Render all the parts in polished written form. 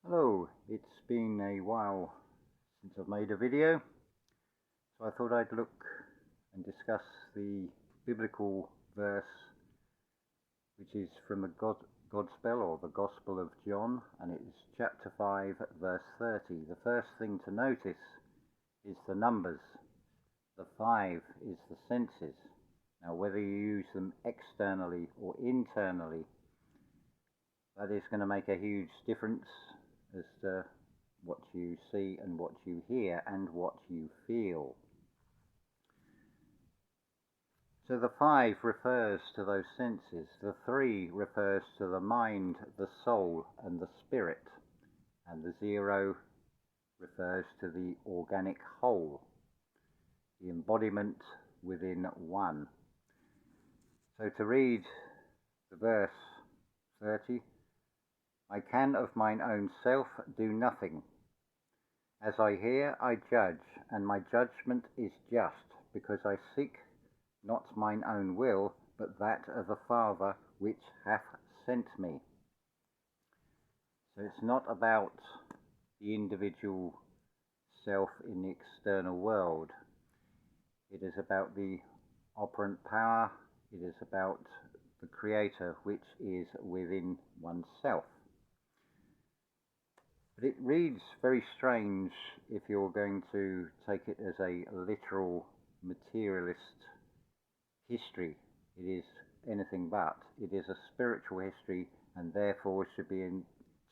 Hello, it's been a while since I've made a video, so I thought I'd look and discuss the biblical verse which is from the Godspell or the Gospel of John, and it is chapter 5 verse 30. The first thing to notice is the numbers. The 5 is the senses. Now whether you use them externally or internally, that is going to make a huge difference as to what you see and what you hear and what you feel. So the 5 refers to those senses, the 3 refers to the mind, the soul and the spirit, and the 0 refers to the organic whole, the embodiment within one. So to read the verse 30, I can of mine own self do nothing. As I hear, I judge, and my judgment is just, because I seek not mine own will, but that of the Father which hath sent me. So it's not about the individual self in the external world. It is about the operant power. It is about the Creator which is within oneself. But it reads very strange if you're going to take it as a literal materialist history. It is anything but. It is a spiritual history and therefore should be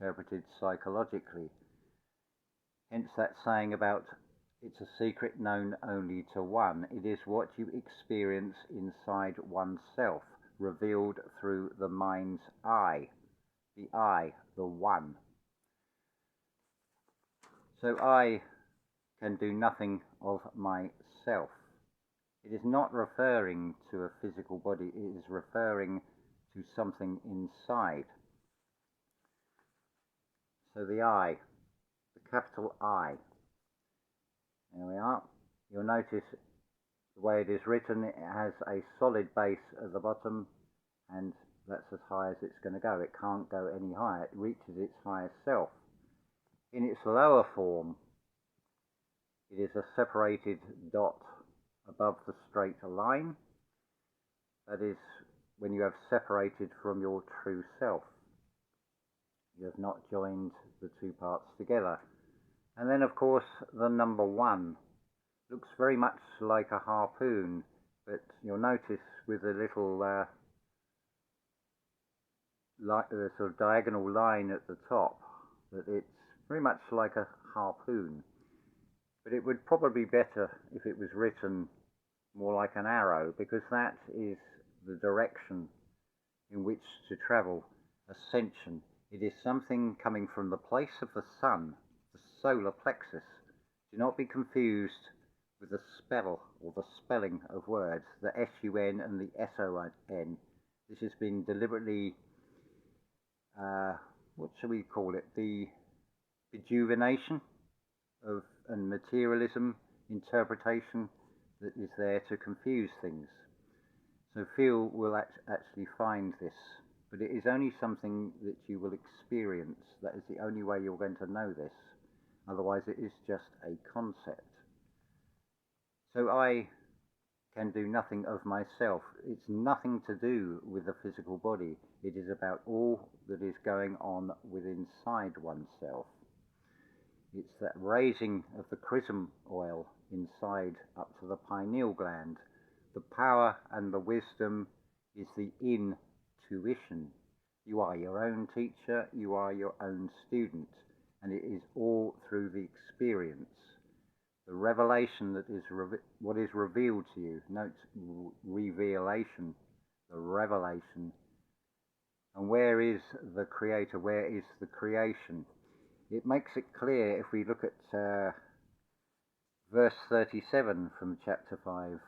interpreted psychologically. Hence that saying about it's a secret known only to one. It is what you experience inside oneself, revealed through the mind's eye, the one. So I can do nothing of myself. It is not referring to a physical body, it is referring to something inside. So the I, the capital I. There we are. You'll notice the way it is written, it has a solid base at the bottom, and that's as high as it's going to go. It can't go any higher. It reaches its highest self. In its lower form, it is a separated dot above the straight line. That is when you have separated from your true self. You have not joined the two parts together. And then, of course, the number 1 looks very much like a harpoon, but you'll notice with a little the sort of diagonal line at the top that it's very much like a harpoon. But it would probably be better if it was written more like an arrow, because that is the direction in which to travel, ascension. It is something coming from the place of the sun, the solar plexus. Do not be confused with the spell or the spelling of words, the S-U-N and the S-O-N. This has been deliberately, what shall we call it, the rejuvenation of and materialism interpretation that is there to confuse things. So Phil will actually find this, but it is only something that you will experience. That is the only way you're going to know this. Otherwise it is just a concept. So I can do nothing of myself. It's nothing to do with the physical body. It is about all that is going on within inside oneself. It's that raising of the chrism oil inside up to the pineal gland. The power and the wisdom is the intuition. You are your own teacher, you are your own student, and it is all through the experience. The revelation that is what is revealed to you. Note revelation, the revelation. And where is the Creator? Where is the creation? It makes it clear if we look at verse 37 from chapter 5.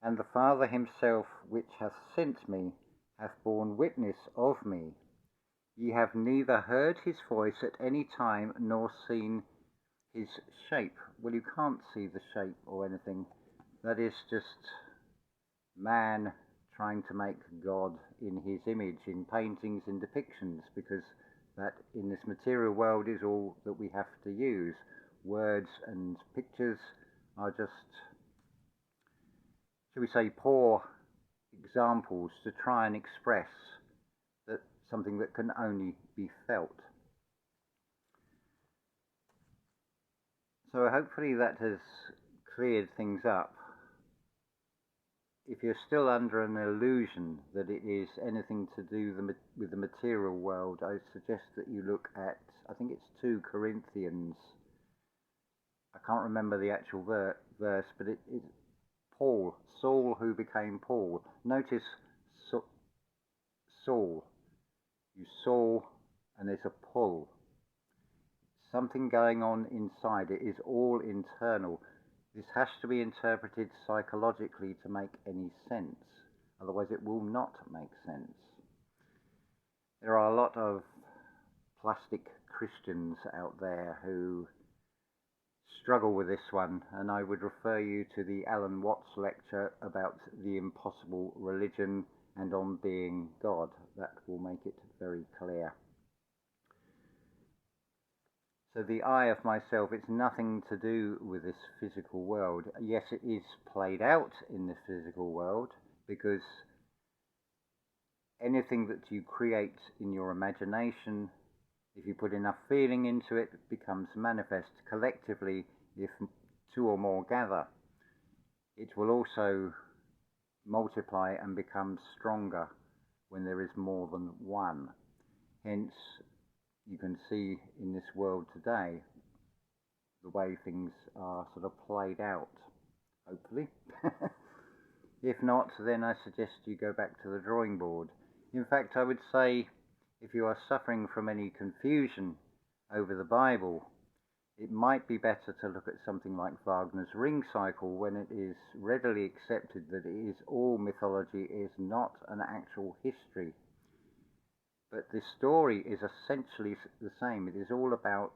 And the Father himself which hath sent me hath borne witness of me. Ye have neither heard his voice at any time nor seen his shape. Well, you can't see the shape or anything. That is just man trying to make God in his image in paintings and depictions, because that in this material world is all that we have to use. Words and pictures are just, shall we say, poor examples to try and express that something that can only be felt. So hopefully that has cleared things up. If you're still under an illusion that it is anything to do with the material world, I suggest that you look at, I think it's 2 Corinthians. I can't remember the actual verse, but it's Paul, Saul who became Paul. Notice Saul. You saw, and there's a pull. Something going on inside. It is all internal. This has to be interpreted psychologically to make any sense. Otherwise it will not make sense. There are a lot of plastic Christians out there who struggle with this one, and I would refer you to the Alan Watts lecture about the impossible religion and on being God. That will make it very clear. So the I of myself, it's nothing to do with this physical world. Yes, it is played out in the physical world, because anything that you create in your imagination, if you put enough feeling into it, it becomes manifest. Collectively, if 2 or more gather, it will also multiply and become stronger when there is more than one. Hence, you can see in this world today the way things are sort of played out, hopefully. If not, then I suggest you go back to the drawing board. In fact, I would say, if you are suffering from any confusion over the Bible, it might be better to look at something like Wagner's Ring Cycle, when it is readily accepted that it is all mythology, is not an actual history. But the story is essentially the same. It is all about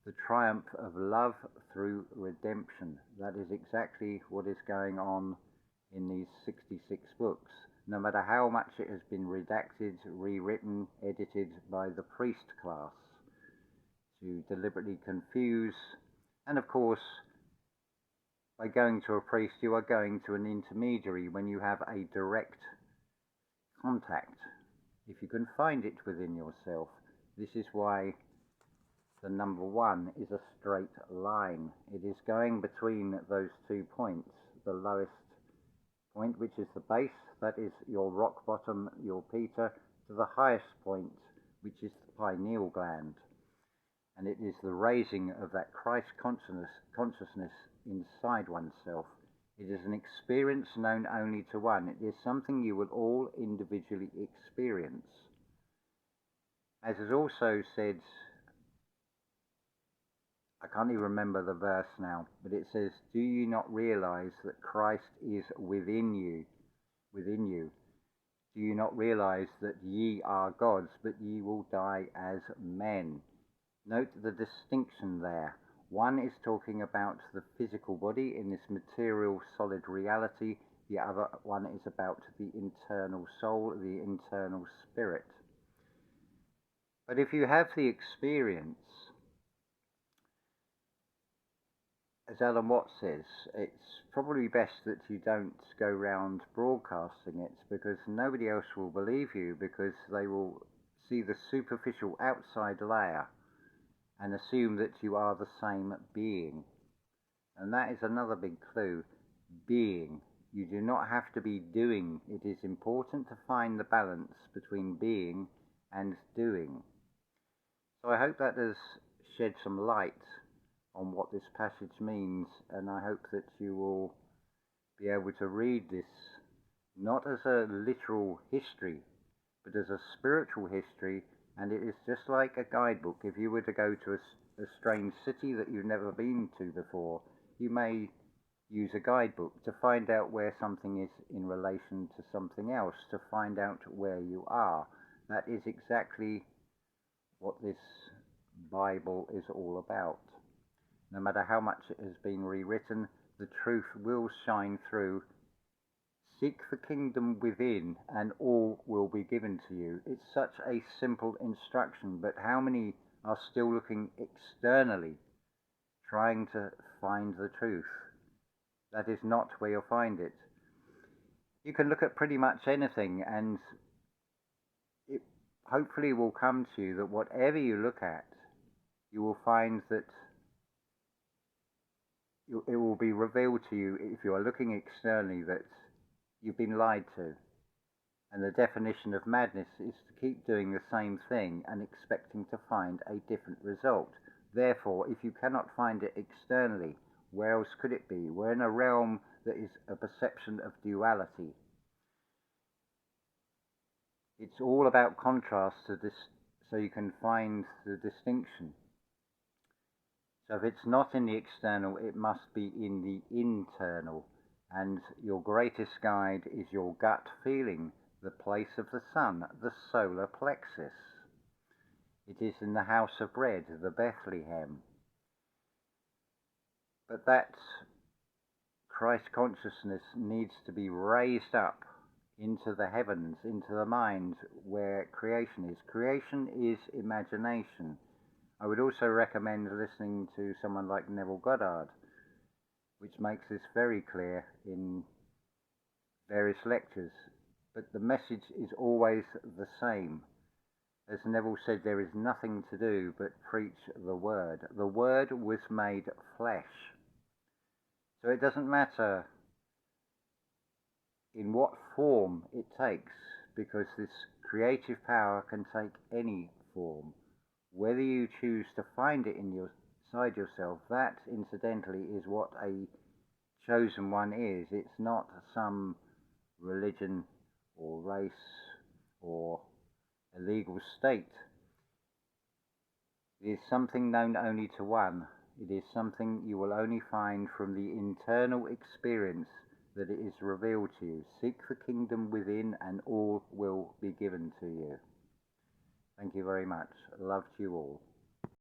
the triumph of love through redemption. That is exactly what is going on in these 66 books, no matter how much it has been redacted, rewritten, edited by the priest class to deliberately confuse. And of course, by going to a priest, you are going to an intermediary when you have a direct contact, if you can find it within yourself. This is why the number 1 is a straight line. It is going between those 2 points. The lowest point, which is the base, that is your rock bottom, your Peter, to the highest point, which is the pineal gland. And it is the raising of that Christ consciousness inside oneself. It is an experience known only to one. It is something you will all individually experience. As is also said, I can't even remember the verse now, but it says, "Do you not realize that Christ is within you? Within you. Do you not realize that ye are gods, but ye will die as men?" Note the distinction there. One is talking about the physical body in this material solid reality. The other one is about the internal soul, the internal spirit. But if you have the experience, as Alan Watts says, it's probably best that you don't go round broadcasting it, because nobody else will believe you, because they will see the superficial outside layer and assume that you are the same being. And that is another big clue. Being. You do not have to be doing. It is important to find the balance between being and doing. So I hope that has shed some light on what this passage means, and I hope that you will be able to read this not as a literal history, but as a spiritual history. And it is just like a guidebook. If you were to go to a strange city that you've never been to before, you may use a guidebook to find out where something is in relation to something else, to find out where you are. That is exactly what this Bible is all about. No matter how much it has been rewritten, the truth will shine through Seek the kingdom within, and all will be given to you. It's such a simple instruction, but how many are still looking externally, trying to find the truth? That is not where you'll find it. You can look at pretty much anything, and it hopefully will come to you that whatever you look at, you will find that it will be revealed to you, if you are looking externally, that you've been lied to. And the definition of madness is to keep doing the same thing and expecting to find a different result. Therefore, if you cannot find it externally, where else could it be? We're in a realm that is a perception of duality. It's all about contrast to this, so you can find the distinction. So if it's not in the external, it must be in the internal. And your greatest guide is your gut feeling, the place of the sun, the solar plexus. It is in the house of bread, the Bethlehem. But that Christ consciousness needs to be raised up into the heavens, into the mind where creation is. Creation is imagination. I would also recommend listening to someone like Neville Goddard, which makes this very clear in various lectures. But the message is always the same. As Neville said, there is nothing to do but preach the Word. The Word was made flesh. So it doesn't matter in what form it takes, because this creative power can take any form. Whether you choose to find it inside yourself, that incidentally is what a chosen one is. It's not some religion or race or a legal state. It is something known only to one. It is something you will only find from the internal experience that it is revealed to you. Seek the kingdom within, and all will be given to you. Thank you very much. Love to you all.